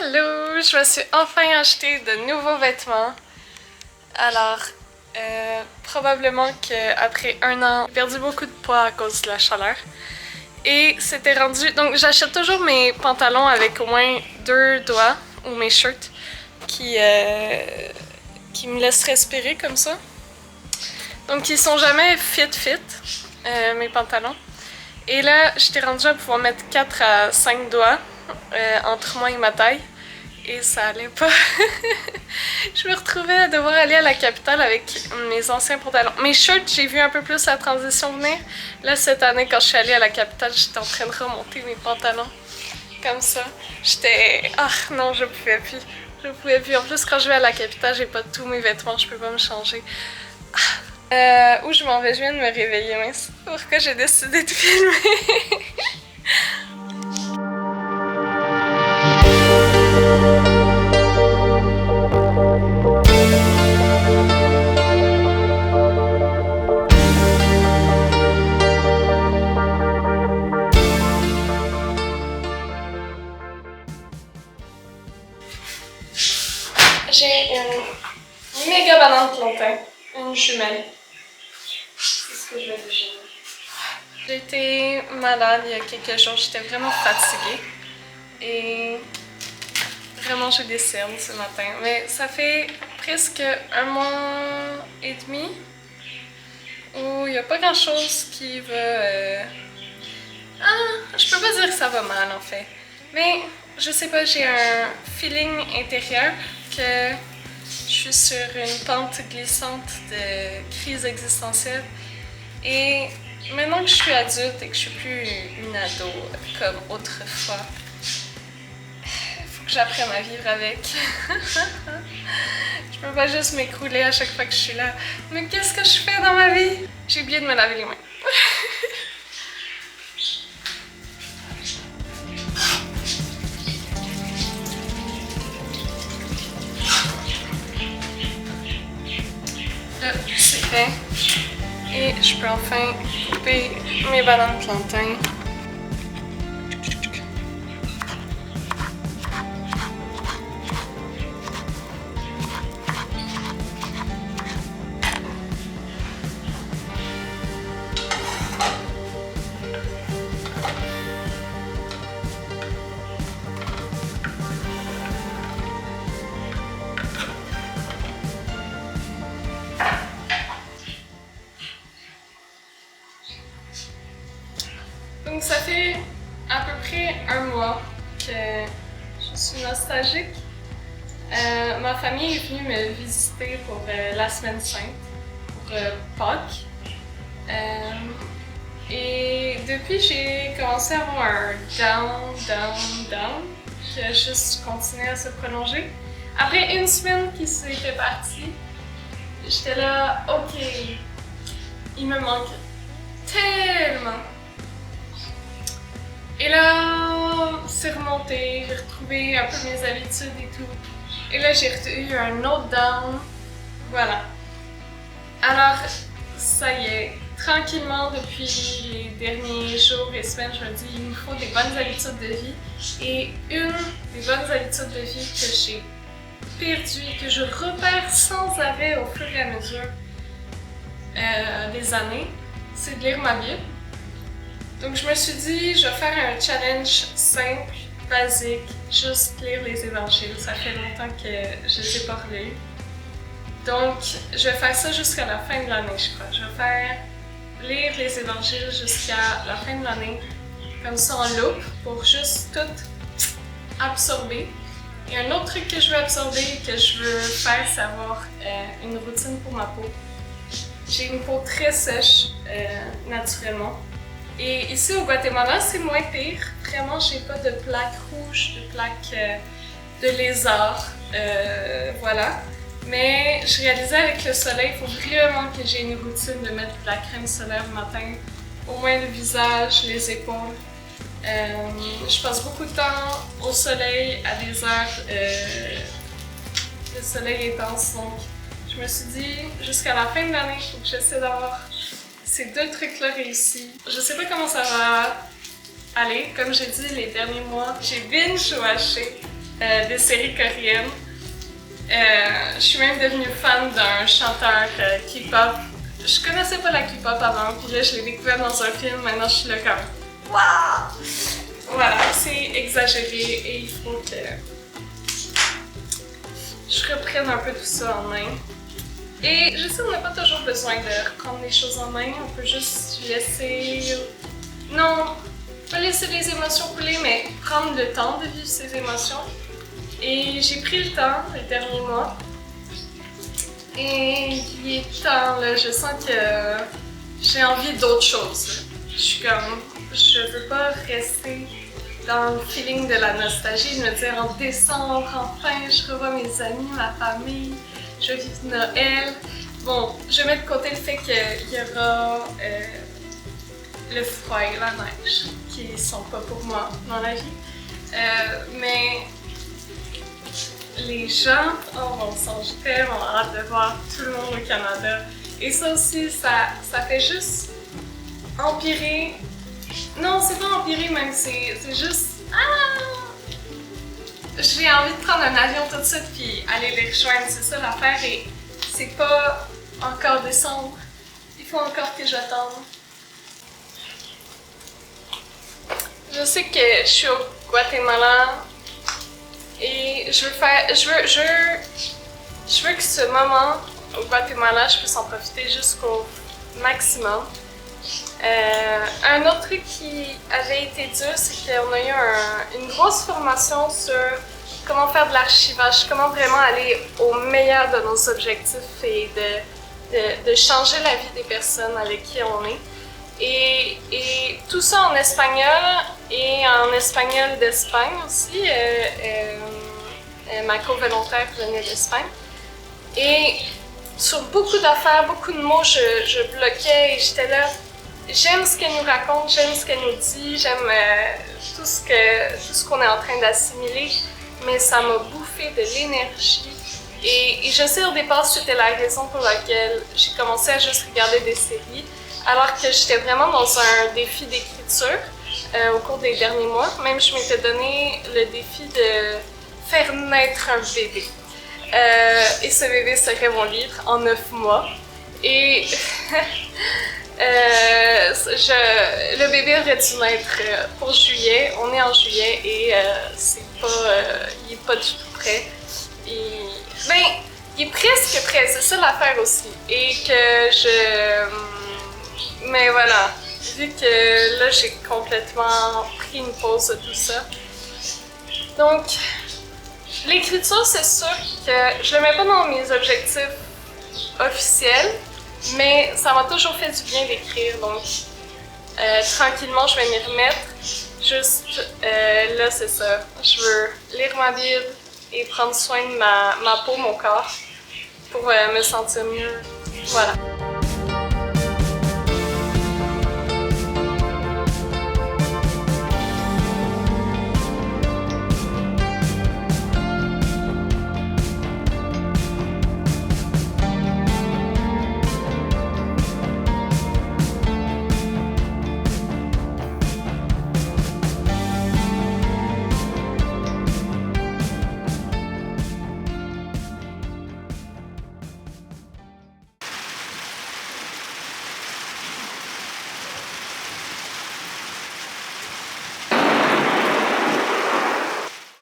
Allô! Je me suis enfin acheté de nouveaux vêtements. Alors, probablement qu'après un an, j'ai perdu beaucoup de poids à cause de la chaleur. Et c'était rendu... Donc, j'achète toujours mes pantalons avec au moins 2 doigts, ou mes shirts, qui me laissent respirer comme ça. Donc, ils sont jamais fit, mes pantalons. Et là, j'étais rendue à pouvoir mettre 4 à 5 doigts entre moi et ma taille. Et ça allait pas. Je me retrouvais à devoir aller à la capitale avec mes anciens pantalons. Mes shirts, j'ai vu un peu plus la transition venir. Là, cette année, quand je suis allée à la capitale, j'étais en train de remonter mes pantalons. Comme ça. J'étais... Ah non, je pouvais plus. Je pouvais plus. En plus, quand je vais à la capitale, j'ai pas tous mes vêtements, je peux pas me changer. Où je m'en vais? Je viens de me réveiller, mais c'est pourquoi j'ai décidé de filmer. J'ai une méga banane plantain, une jumelle. C'est ce que je vais déjeuner. J'ai été malade il y a quelques jours, j'étais vraiment fatiguée. Et vraiment j'ai des cernes ce matin. Mais ça fait presque un mois et demi où il n'y a pas grand chose qui va... je peux pas dire que ça va mal en fait. Mais je sais pas, j'ai un feeling intérieur que je suis sur une pente glissante de crise existentielle. Et maintenant que je suis adulte et que je suis plus une ado comme autrefois, il faut que j'apprenne à vivre avec. Je peux pas juste m'écrouler à chaque fois que je suis là. Mais qu'est-ce que je fais dans ma vie? J'ai oublié de me laver les mains. Là, c'est fait. Et je peux enfin couper mes bananes plantain. Donc ça fait à peu près un mois que je suis nostalgique. Ma famille est venue me visiter pour la Semaine Sainte, pour Pâques. Et depuis, j'ai commencé à avoir un down, qui a juste continué à se prolonger. Après une semaine qui s'était partie, j'étais là, ok, il me manque tellement. Et là, c'est remonté, j'ai retrouvé un peu mes habitudes et tout. Et là, j'ai eu un autre down. Voilà. Alors, ça y est, tranquillement, depuis les derniers jours et semaines, je me dis, il me faut des bonnes habitudes de vie. Et une des bonnes habitudes de vie que j'ai perdues, que je repère sans arrêt au fur et à mesure des années, c'est de lire ma Bible. Donc je me suis dit, je vais faire un challenge simple, basique, juste lire les évangiles. Ça fait longtemps que je ne les ai pas relus. Donc je vais faire ça jusqu'à la fin de l'année, je crois. Je vais faire lire les évangiles jusqu'à la fin de l'année, comme ça en loop, pour juste tout absorber. Et un autre truc que je veux absorber et que je veux faire, c'est avoir une routine pour ma peau. J'ai une peau très sèche, naturellement. Et ici au Guatemala, c'est moins pire. Vraiment, j'ai pas de plaques rouges, de plaques de lézard. Voilà. Mais je réalisais avec le soleil, il faut vraiment que j'ai une routine de mettre de la crème solaire le matin. Au moins le visage, les épaules. Je passe beaucoup de temps au soleil, à des heures de soleil intense. Donc, je me suis dit, jusqu'à la fin de l'année, il faut que j'essaie d'avoir ces deux trucs-là réussis. Je sais pas comment ça va aller. Comme j'ai dit les derniers mois, j'ai binge-watché des séries coréennes. Je suis même devenue fan d'un chanteur K-pop. Je connaissais pas la K-pop avant, puis là je l'ai découvert dans un film, maintenant je suis là comme waouh! Voilà, c'est exagéré et il faut que je reprenne un peu tout ça en main. Et je sais qu'on n'a pas toujours besoin de reprendre les choses en main, on peut juste laisser... Non, pas laisser les émotions couler, mais prendre le temps de vivre ces émotions. Et j'ai pris le temps les derniers mois. Et il est temps, là, je sens que j'ai envie d'autre chose. Je suis comme, je veux pas rester dans le feeling de la nostalgie, de me dire en décembre, enfin, je revois mes amis, ma famille, je vais vivre Noël. Bon, je mets de côté le fait qu'il y aura le froid et la neige, qui sont pas pour moi dans la vie. Mais les gens, oh mon sang, j'ai tellement hâte de voir tout le monde au Canada. Et ça aussi, ça fait juste empirer. Non, c'est pas empirer même, c'est juste... Ah! J'ai envie de prendre un avion tout de suite puis aller les rejoindre, c'est ça l'affaire. Et c'est pas encore décembre. Il faut encore que j'attende. Je sais que je suis au Guatemala et je veux que ce moment au Guatemala, je puisse en profiter jusqu'au maximum. Un autre truc qui avait été dur, c'est qu'on a eu une grosse formation sur comment faire de l'archivage, comment vraiment aller au meilleur de nos objectifs et de changer la vie des personnes avec qui on est. Et tout ça en espagnol et en espagnol d'Espagne aussi. Ma co-volontaire venait d'Espagne. Et sur beaucoup d'affaires, beaucoup de mots, je bloquais et j'étais là. J'aime ce qu'elle nous raconte, j'aime ce qu'elle nous dit, j'aime tout ce qu'on est en train d'assimiler, mais ça m'a bouffé de l'énergie. Et je sais au départ c'était la raison pour laquelle j'ai commencé à juste regarder des séries, alors que j'étais vraiment dans un défi d'écriture au cours des derniers mois. Même je m'étais donné le défi de faire naître un bébé. Et ce bébé serait mon livre en 9 mois. Et le bébé aurait dû naître pour juillet. On est en juillet et il est pas du tout prêt. Il est presque prêt, c'est ça l'affaire aussi. Et que mais voilà, vu que là j'ai complètement pris une pause de tout ça. Donc, l'écriture, c'est sûr que je le mets pas dans mes objectifs officiels, mais ça m'a toujours fait du bien d'écrire, donc tranquillement je vais m'y remettre. Juste là, c'est ça. Je veux lire ma Bible et prendre soin de ma peau, mon corps, pour me sentir mieux. Voilà.